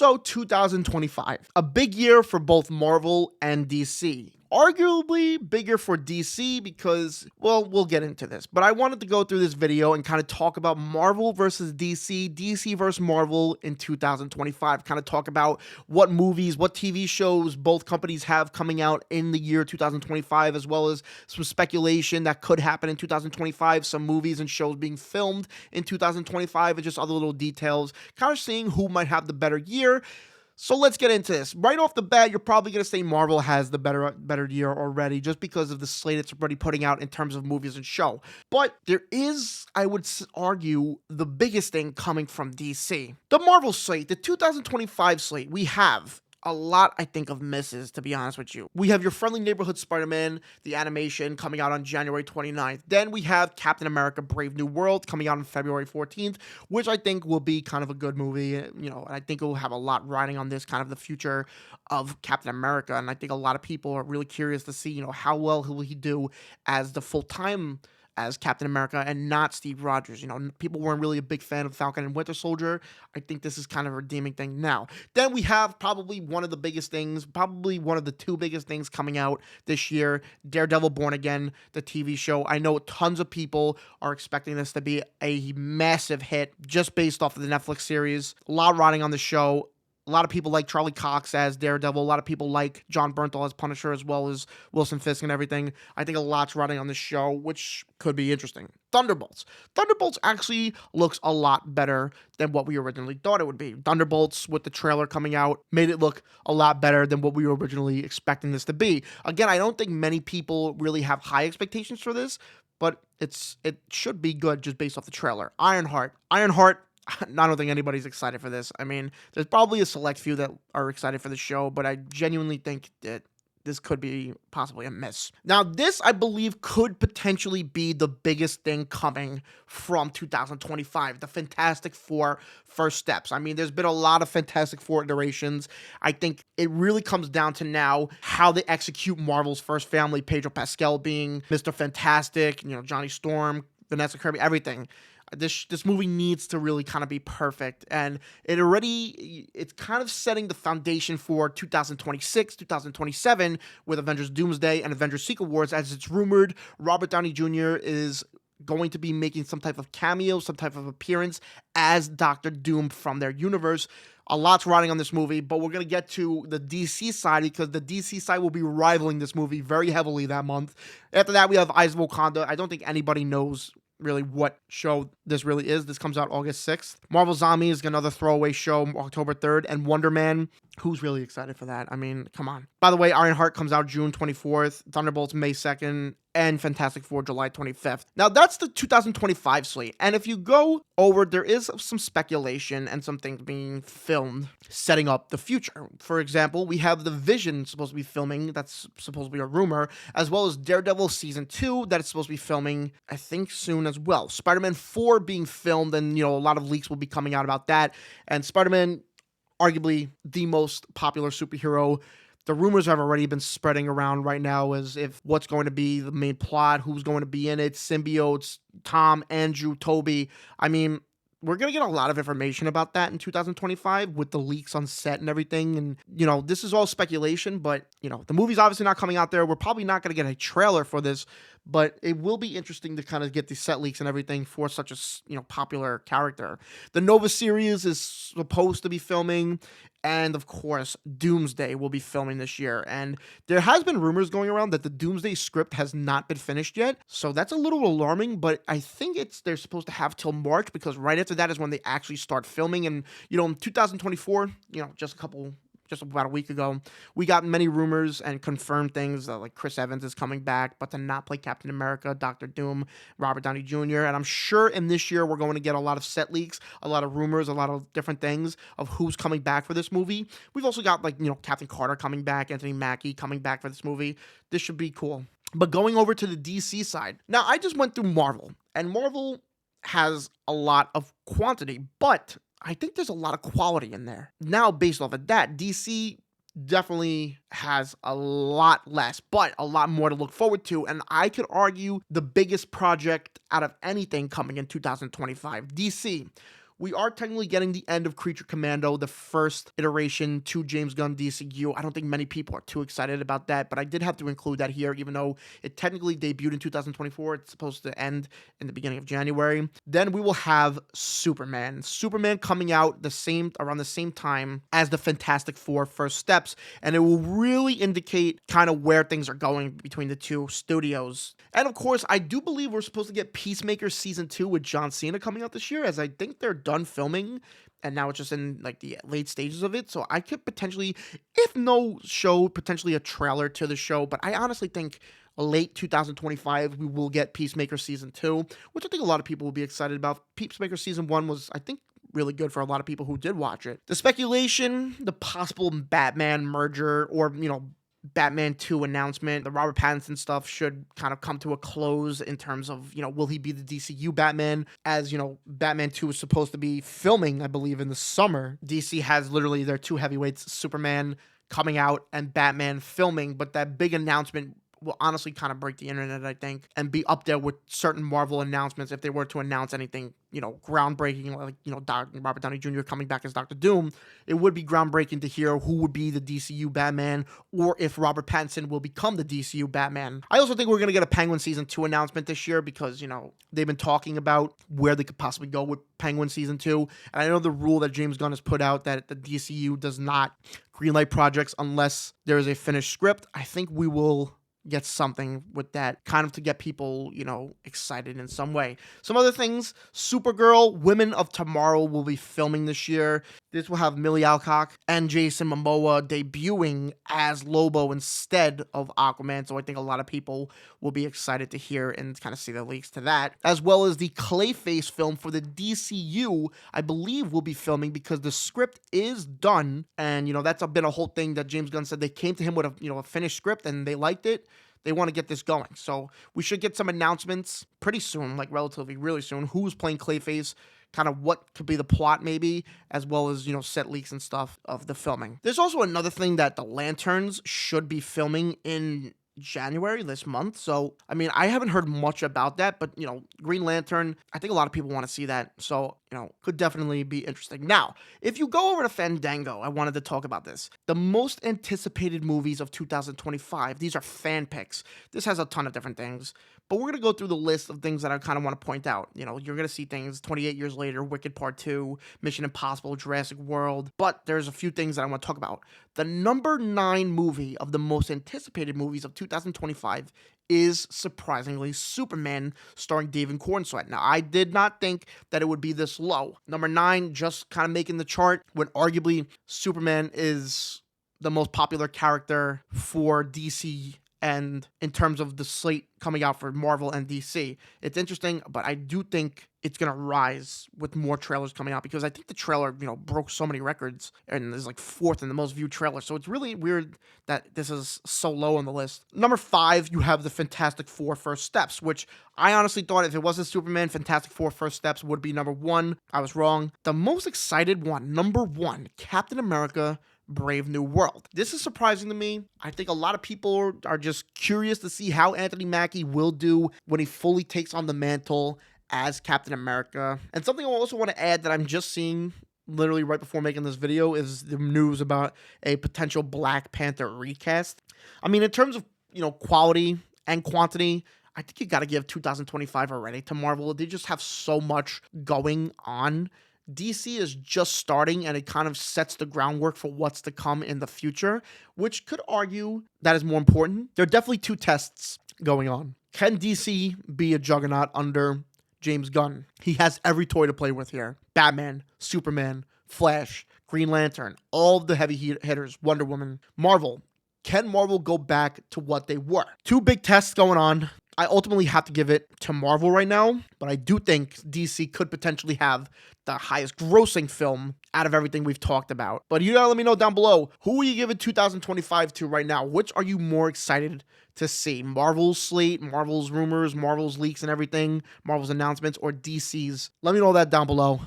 So 2025, a big year for both Marvel and DC. Arguably bigger for DC because, well, we'll get into this. But I wanted to go through this video and kind of talk about Marvel versus DC, DC versus Marvel in 2025. Kind of talk about what movies, what TV shows both companies have coming out in the year 2025, as well as some speculation that could happen in 2025, some movies and shows being filmed in 2025, and just other little details. Kind of seeing who might have the better year. So let's get into this. Right off the bat, you're probably going to say Marvel has the better year already just because of the slate it's already putting out in terms of movies and show. But there is, I would argue, the biggest thing coming from DC. The Marvel slate, the 2025 slate, we have a lot, I think, of misses, to be honest with you. We have Your Friendly Neighborhood Spider-Man, the animation, coming out on January 29th. Then we have Captain America Brave New World coming out on February 14th, which I think will be kind of a good movie. And I think it will have a lot riding on this, kind of the future of Captain America. And I think a lot of people are really curious to see, how well will he do as the full-time as Captain America and not Steve Rogers. People weren't really a big fan of Falcon and Winter Soldier. I think this is kind of a redeeming thing now. Then we have probably one of the biggest things, probably one of the two biggest things coming out this year, Daredevil Born Again, the TV show. I know tons of people are expecting this to be a massive hit just based off of the Netflix series. A lot riding on the show. A lot of people like Charlie Cox as Daredevil. A lot of people like John Bernthal as Punisher, as well as Wilson Fisk and everything. I think a lot's running on this show, which could be interesting. Thunderbolts. Thunderbolts actually looks a lot better than what we originally thought it would be. Thunderbolts, with the trailer coming out, made it look a lot better than what we were originally expecting this to be. Again, I don't think many people really have high expectations for this, but it should be good just based off the trailer. Ironheart, I don't think anybody's excited for this. I mean, there's probably a select few that are excited for the show, but I genuinely think that this could be possibly a miss. Now, this, I believe, could potentially be the biggest thing coming from 2025, the Fantastic Four First Steps. I mean, there's been a lot of Fantastic Four iterations. I think it really comes down to now how they execute Marvel's first family, Pedro Pascal being Mr. Fantastic, Johnny Storm, Vanessa Kirby, everything. This movie needs to really kind of be perfect, and it's kind of setting the foundation for 2026, 2027 with Avengers Doomsday and Avengers Secret Wars, as it's rumored Robert Downey Jr. is going to be making some type of cameo, some type of appearance as Doctor Doom from their universe. A lot's riding on this movie, but we're going to get to the DC side because the DC side will be rivaling this movie very heavily that month. After that, we have Eyes of Wakanda. I don't think anybody knows really what show this really is. This comes out August 6th. Marvel Zombies is another throwaway show October 3rd. And Wonder Man, who's really excited for that? I mean, come on. By the way, Ironheart comes out June 24th. Thunderbolts May 2nd. And Fantastic Four July 25th. Now, that's the 2025 slate. And if you go over, there is some speculation and some things being filmed setting up the future. For example, we have The Vision supposed to be filming. That's supposed to be a rumor. As well as Daredevil Season 2 that is supposed to be filming, I think, soon as well. Spider-Man 4 being filmed, and, a lot of leaks will be coming out about that. And Spider-Man, arguably the most popular superhero. The rumors have already been spreading around right now as if what's going to be the main plot, who's going to be in it, symbiotes, Tom, Andrew, Toby. I mean, we're going to get a lot of information about that in 2025 with the leaks on set and everything. And, this is all speculation, but, the movie's obviously not coming out there. We're probably not going to get a trailer for this, but it will be interesting to kind of get the set leaks and everything for such a, popular character. The Nova series is supposed to be filming. And, of course, Doomsday will be filming this year. And there has been rumors going around that the Doomsday script has not been finished yet. So that's a little alarming, but I think they're supposed to have till March, because right after that is when they actually start filming. And, in 2024, just about a week ago, we got many rumors and confirmed things like Chris Evans is coming back, but to not play Captain America, Doctor Doom, Robert Downey Jr. And I'm sure in this year we're going to get a lot of set leaks, a lot of rumors, a lot of different things of who's coming back for this movie. We've also got Captain Carter coming back, Anthony Mackie coming back for this movie. This should be cool. But going over to the DC side, now I just went through Marvel, and Marvel has a lot of quantity, but I think there's a lot of quality in there. Now, based off of that, DC definitely has a lot less, but a lot more to look forward to. And I could argue the biggest project out of anything coming in 2025. DC, we are technically getting the end of Creature Commando, the first iteration to James Gunn DCU. I don't think many people are too excited about that, but I did have to include that here, even though it technically debuted in 2024. It's supposed to end in the beginning of January. Then we will have Superman. Superman coming out around the same time as the Fantastic Four First Steps, and it will really indicate kind of where things are going between the two studios. And of course, I do believe we're supposed to get Peacemaker Season 2 with John Cena coming out this year, as I think they're done filming and now it's just in like the late stages of it. So I could potentially, if no show, potentially a trailer to the show. But I honestly think late 2025 we will get Peacemaker Season 2, which I think a lot of people will be excited about. Peacemaker Season 1 was, I think, really good for a lot of people who did watch it. The speculation, the possible Batman merger, or Batman 2 announcement, the Robert Pattinson stuff should kind of come to a close in terms of, will he be the DCU Batman? As, Batman 2 is supposed to be filming, I believe, in the summer. DC has literally their two heavyweights, Superman coming out and Batman filming, but that big announcement will honestly kind of break the internet, I think, and be up there with certain Marvel announcements if they were to announce anything, groundbreaking, like, Robert Downey Jr. coming back as Dr. Doom. It would be groundbreaking to hear who would be the DCU Batman, or if Robert Pattinson will become the DCU Batman. I also think we're going to get a Penguin Season 2 announcement this year because, they've been talking about where they could possibly go with Penguin Season 2. And I know the rule that James Gunn has put out that the DCU does not greenlight projects unless there is a finished script. I think we will get something with that, kind of to get people, excited in some way. Some other things, Supergirl, Women of Tomorrow will be filming this year. This will have Millie Alcock and Jason Momoa debuting as Lobo instead of Aquaman, so I think a lot of people will be excited to hear and kind of see the leaks to that, as well as the Clayface film for the DCU, I believe will be filming because the script is done, and, that's been a whole thing that James Gunn said they came to him with a finished script and they liked it. They want to get this going. So we should get some announcements pretty soon, like relatively really soon, who's playing Clayface, kind of what could be the plot maybe, as well as, set leaks and stuff of the filming. There's also another thing that the Lanterns should be filming in January this month. So, I haven't heard much about that, but, Green Lantern, I think a lot of people want to see that. So, could definitely be interesting. Now, if you go over to Fandango, I wanted to talk about this. The most anticipated movies of 2025. These are fan picks. This has a ton of different things, but we're going to go through the list of things that I kind of want to point out. You're going to see things 28 years later, Wicked Part 2, Mission Impossible, Jurassic World, but there's a few things that I want to talk about. The number 9 movie of the most anticipated movies of 2025 is surprisingly Superman, starring David Cornsweet. Now, I did not think that it would be this low. Number 9, just kind of making the chart, when arguably Superman is the most popular character for DC, and in terms of the slate coming out for Marvel and DC. It's interesting, but I do think it's going to rise with more trailers coming out, because I think the trailer, broke so many records and is like 4th in the most viewed trailer. So it's really weird that this is so low on the list. Number 5, you have the Fantastic Four First Steps, which I honestly thought if it wasn't Superman, Fantastic Four First Steps would be number 1. I was wrong. The most excited one, number 1, Captain America Brave New World. This is surprising to me. I think a lot of people are just curious to see how Anthony Mackie will do when he fully takes on the mantle as Captain America. And something I also want to add that I'm just seeing literally right before making this video is the news about a potential Black Panther recast. In terms of, quality and quantity, I think you got to give 2025 already to Marvel. They just have so much going on. DC is just starting, and it kind of sets the groundwork for what's to come in the future, which could argue that is more important. There are definitely 2 tests going on. Can DC be a juggernaut under James Gunn? He has every toy to play with here. Batman, Superman, Flash, Green Lantern, all of the heavy hitters, Wonder Woman. Marvel. Can Marvel go back to what they were? 2 big tests going on. I ultimately have to give it to Marvel right now, but I do think DC could potentially have the highest grossing film out of everything we've talked about. But you gotta let me know down below, who are you giving 2025 to right now? Which are you more excited to see? Marvel's slate, Marvel's rumors, Marvel's leaks and everything, Marvel's announcements, or DC's? Let me know that down below.